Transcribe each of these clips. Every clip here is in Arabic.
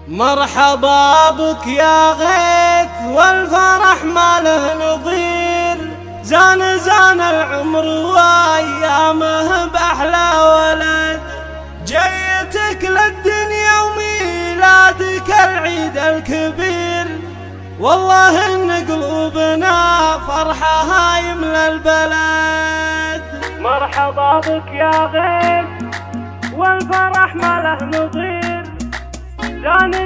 مرحبا بك يا غيث والفرح ما له نظير، زان العمر وايامه باحلى ولد، جيتك للدنيا وميلادك العيد الكبير، والله ان قلوبنا فرحها يملى البلد. مرحبا بك يا غيث والفرح ما له نظير،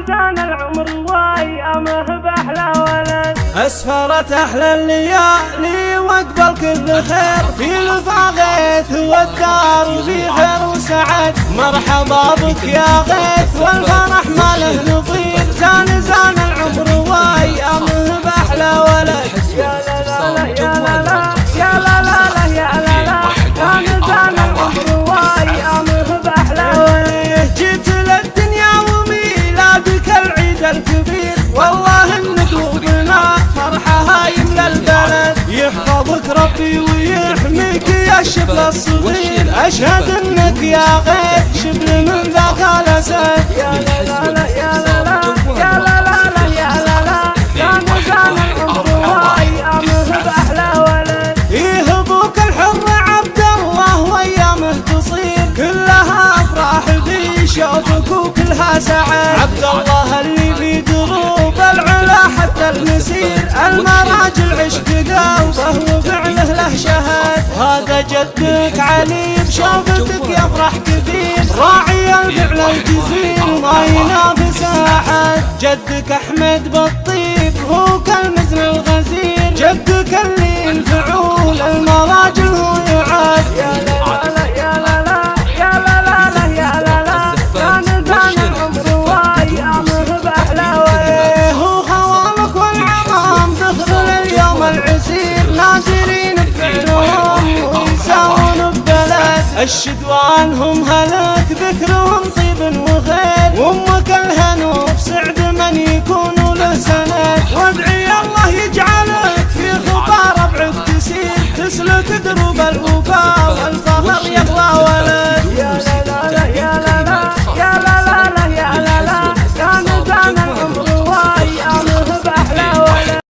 زان العمر وايامه باحلى ولد، اسفرت احلى الليالي واقبل كل خير، في لفا غيث والدار وفي خير وسعد. مرحبا بك يا غيث والفرح ما له نظير، زان العمر وايامه باحلى ولد. يا لا لا يا لا لا يا لا لا يا لا لا، زان العمر وايامه باحلى ولد، جيت للدنيا وميلادك العيد الكبير، والله ان قلوبنا فرحها يملى البلد، يحفظك ربي ويحميك يا الشبل الصغير، اشهد انك يا غيث شبل من ذاك الاسد. يا لا لا يا لا لا يا لا لا يا لا لا، زان العمر وايامه باحلى ولد، إيه ابوك الحر عبد الله وايامه تصير، كلها افراح في شوفك وكلها سعد. عبد الله اللي في دروب العلا حتى المسير، المراجل عشق قلبه وفعله له شهد، هذا جدك علي بشوفتك يفرح كثير، راعي الفعل الجزيل ما ينافس احد، جدك احمد بالطيب هو كالمزن الغزير، جدك اللي الفعول المراجل هو يعاد. يا لا لا يا لا لا يا لا لا يا لا لا، زان العمر وايامه باحلى ولد، هو خوالك والعمام دخل اليوم العسير، ناظرين بفعلهم ويساوون ببلد، الشدوان هم هلك ذكرهم طيب وخير، وامك الهنوف سعد من يكون له سند، وادعي الله يجعلك في خطى ربعك تسير، تسلك دروب